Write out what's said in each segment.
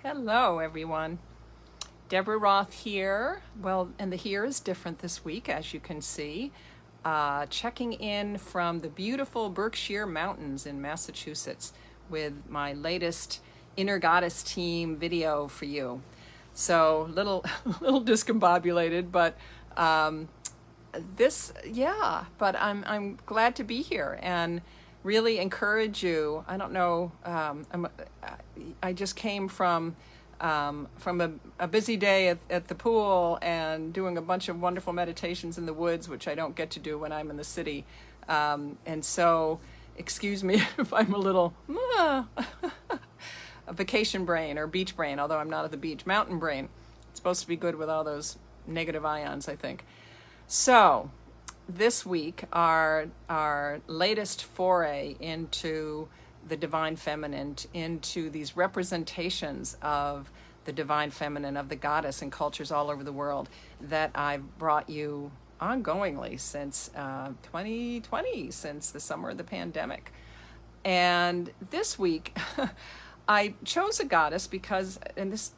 Hello, everyone. Deborah Roth here. Well, and the here is different this week, as you can see. Checking in from the beautiful Berkshire Mountains in Massachusetts with my latest Inner Goddess team video for you. So, little discombobulated, but I'm glad to be here and really encourage you. I don't know. I just came from a busy day at the pool and doing a bunch of wonderful meditations in the woods, which I don't get to do when I'm in the city. And so, excuse me if I'm a little a vacation brain or beach brain, although I'm not at the beach. Mountain brain. It's supposed to be good with all those negative ions, I think. So, this week, our latest foray into the divine feminine, into these representations of the divine feminine, of the goddess in cultures all over the world that I've brought you ongoingly since 2020, since the summer of the pandemic. And this week, I chose a goddess because, and this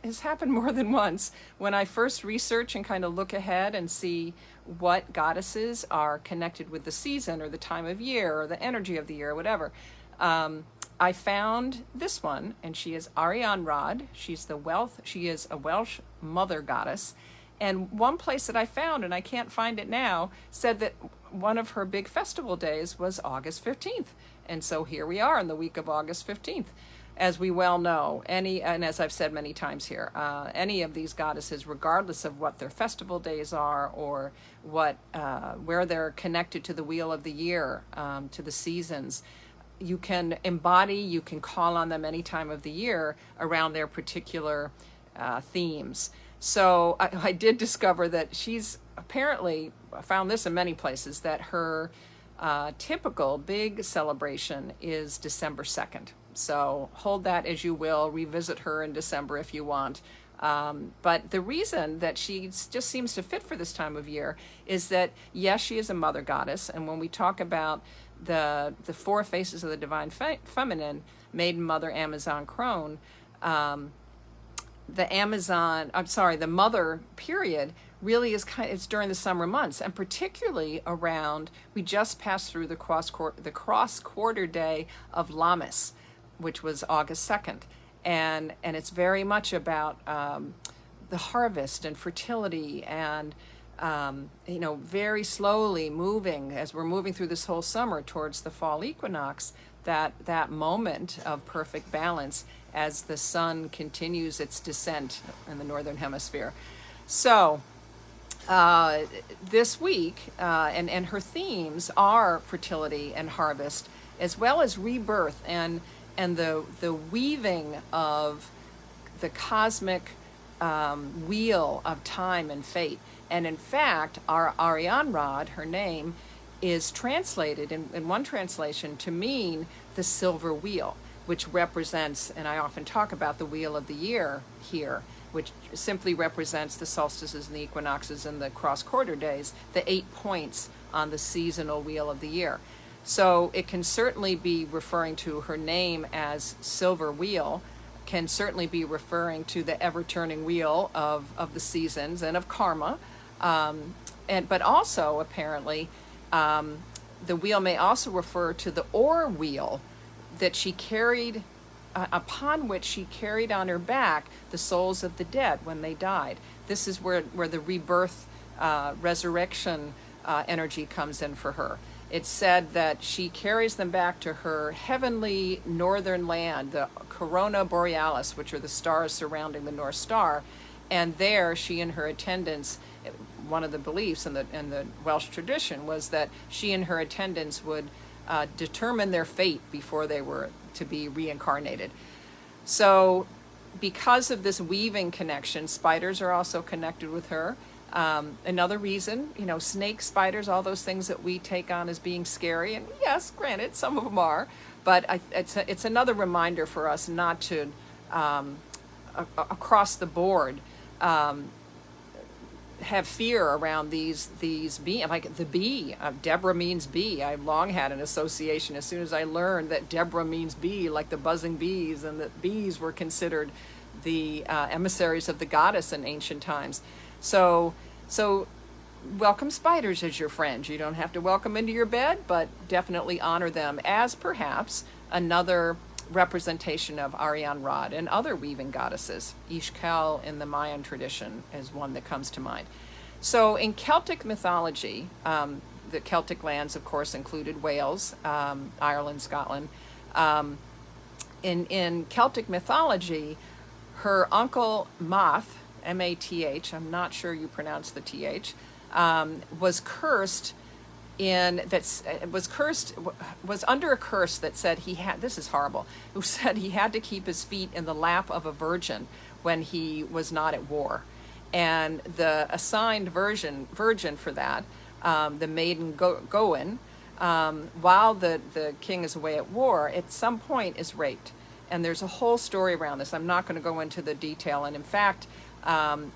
has happened more than once, when I first research and kind of look ahead and see what goddesses are connected with the season or the time of year or the energy of the year or whatever. I found this one, and she is Arianrhod. She is a Welsh Mother Goddess. And one place that I found, and I can't find it now, said that one of her big festival days was August 15th. And so here we are in the week of August 15th. As we well know, and as I've said many times here, any of these goddesses, regardless of what their festival days are or where they're connected to the wheel of the year, to the seasons, you can call on them any time of the year around their particular themes. So I did discover that she's apparently, I found this in many places, that her typical big celebration is December 2nd. So hold that as you will, revisit her in December if you want. But the reason that she just seems to fit for this time of year is that, yes, she is a mother goddess. And when we talk about the four faces of the divine feminine, Maiden, Mother, Amazon, Crone, the mother period really is it's during the summer months, and particularly around, we just passed through the cross quarter day of Lammas, which was August 2nd. And it's very much about the harvest and fertility and, very slowly moving, as we're moving through this whole summer towards the fall equinox, that moment of perfect balance as the sun continues its descent in the northern hemisphere. So this week, and her themes are fertility and harvest, as well as rebirth and the weaving of the cosmic wheel of time and fate. And in fact, our Arianrhod, her name, is translated in one translation to mean the silver wheel, which represents, and I often talk about the wheel of the year here, which simply represents the solstices and the equinoxes and the cross quarter days, the 8 points on the seasonal wheel of the year. So it can certainly be referring to her name as Silver Wheel, can certainly be referring to the ever-turning wheel of the seasons and of karma. But also, apparently, the wheel may also refer to the ore wheel that she carried, upon which she carried on her back the souls of the dead when they died. This is where the rebirth, resurrection energy comes in for her. It's said that she carries them back to her heavenly northern land, the Corona Borealis, which are the stars surrounding the North Star. And there, she and her attendants, one of the beliefs in the Welsh tradition was that she and her attendants would determine their fate before they were to be reincarnated. So because of this weaving connection, spiders are also connected with her. Another reason, snakes, spiders, all those things that we take on as being scary, and yes, granted, some of them are, but it's another reminder for us not to, across the board, have fear around these beings, like the bee. Deborah means bee. I've long had an association as soon as I learned that Deborah means bee, like the buzzing bees, and that bees were considered emissaries of the goddess in ancient times. So welcome spiders as your friends. You don't have to welcome into your bed, but definitely honor them as perhaps another representation of Arianrhod and other weaving goddesses. Ishkel in the Mayan tradition is one that comes to mind. So in Celtic mythology, the Celtic lands, of course, included Wales, Ireland, Scotland. In Celtic mythology, her uncle Math, M-A-T-H, I'm not sure you pronounce the T-H, was under a curse that said he had, this is horrible, who said he had to keep his feet in the lap of a virgin when he was not at war. And the assigned virgin for that, the maiden Gowen, while the king is away at war, at some point is raped. And there's a whole story around this. I'm not going to go into the detail. And in fact,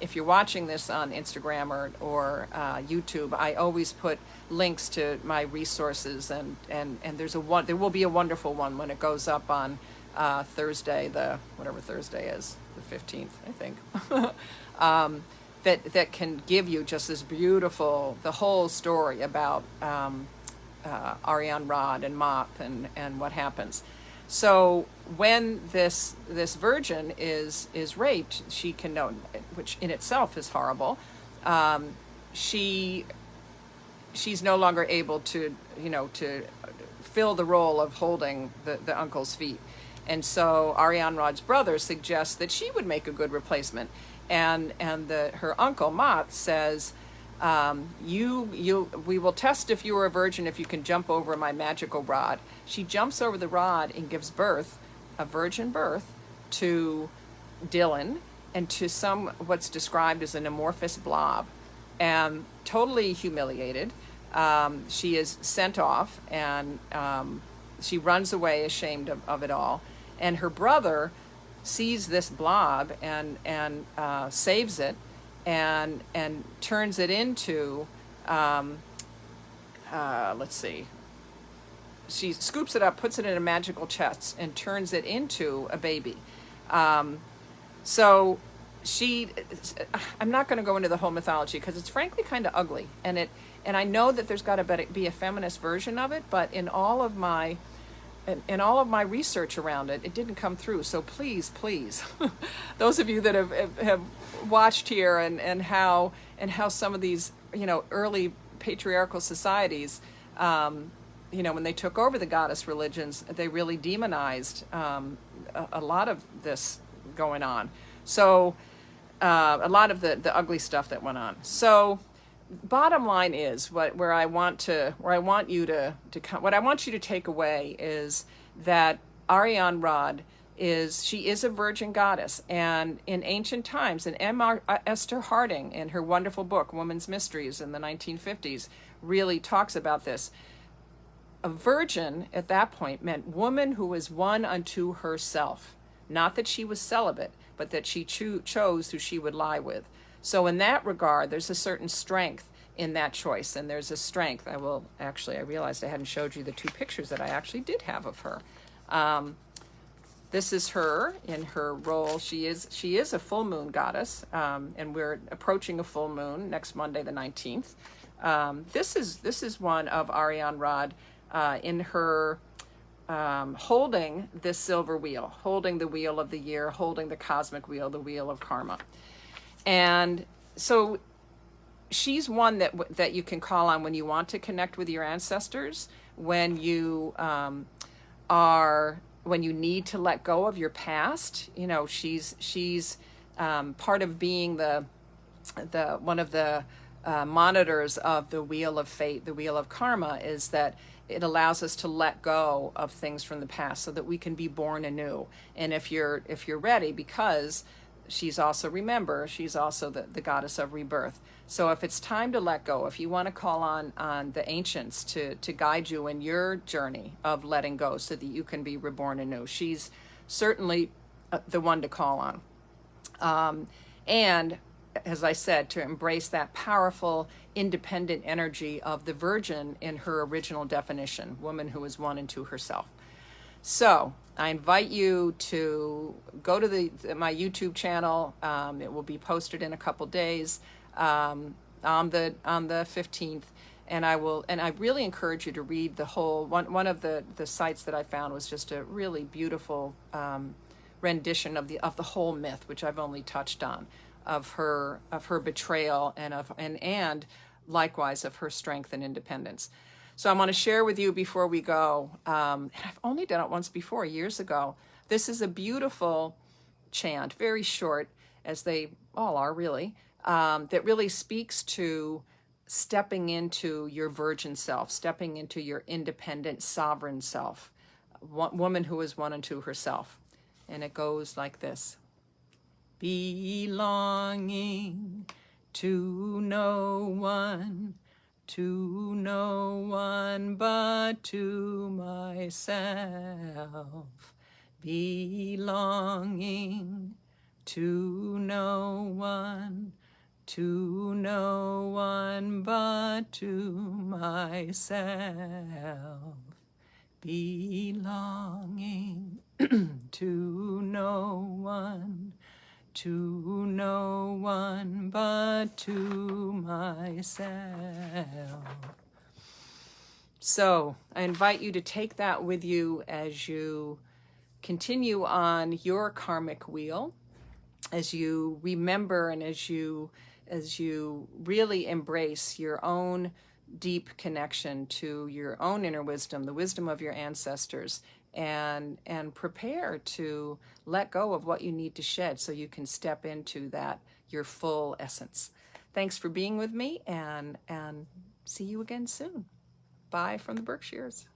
if you're watching this on Instagram or YouTube, I always put links to my resources, and there will be a wonderful one when it goes up on Thursday, whatever Thursday is, the 15th, I think. That can give you just this beautiful, the whole story about Arianrhod and Mop and what happens. So when this virgin is raped, she can know, which in itself is horrible. She's no longer able to fill the role of holding the uncle's feet, and so Arianrhod's brother suggests that she would make a good replacement, and her uncle Mott says, we will test if you are a virgin if you can jump over my magical rod. She jumps over the rod and gives birth, a virgin birth, to Dylan and to what's described as an amorphous blob. And totally humiliated, she is sent off, and she runs away ashamed of it all. And her brother sees this blob and saves it, and turns it into, let's see, she scoops it up, puts it in a magical chest, and turns it into a baby. So I'm not going to go into the whole mythology because it's frankly kind of ugly, and I know that there's got to be a feminist version of it, but in all of my research around it, it didn't come through. So please, those of you that have watched here and how some of these early patriarchal societies, when they took over the goddess religions, they really demonized a lot of this going on. So a lot of the ugly stuff that went on. So bottom line is what I want you to take away is that Arianrhod is a virgin goddess, and in ancient times, and Esther Harding in her wonderful book Woman's Mysteries in the 1950s really talks about this. A virgin at that point meant woman who was one unto herself, not that she was celibate, but that she chose who she would lie with. So in that regard, there's a certain strength in that choice, and there's a strength. I realized I hadn't showed you the two pictures that I actually did have of her. This is her in her role. She is a full moon goddess, and we're approaching a full moon next Monday, the 19th. This is one of Arianrhod in her holding this silver wheel, holding the wheel of the year, holding the cosmic wheel, the wheel of karma. And so she's one that you can call on when you want to connect with your ancestors, when you when you need to let go of your past. She's part of being the one of the monitors of the wheel of fate, the wheel of karma, is that it allows us to let go of things from the past so that we can be born anew. And if you're ready, because she's also the goddess of rebirth. So if it's time to let go, if you want to call on the ancients to guide you in your journey of letting go so that you can be reborn anew, she's certainly the one to call on. And as I said, to embrace that powerful, independent energy of the virgin in her original definition, woman who is one unto herself. So I invite you to go to my YouTube channel. It will be posted in a couple days on the 15th, and I really encourage you to read the whole one of the sites that I found was just a really beautiful rendition of the whole myth, which I've only touched on, of her betrayal and likewise of her strength and independence. So I want to share with you before we go, and I've only done it once before, years ago. This is a beautiful chant, very short, as they all are really, that really speaks to stepping into your virgin self, stepping into your independent, sovereign self, woman who is one unto herself. And it goes like this. Belonging to no one but to myself, belonging to no one but to myself, belonging to no one but to myself. So I invite you to take that with you as you continue on your karmic wheel, as you remember and as you really embrace your own deep connection to your own inner wisdom, the wisdom of your ancestors, and prepare to let go of what you need to shed so you can step into that, your full essence. Thanks for being with me, and see you again soon. Bye from the Berkshires.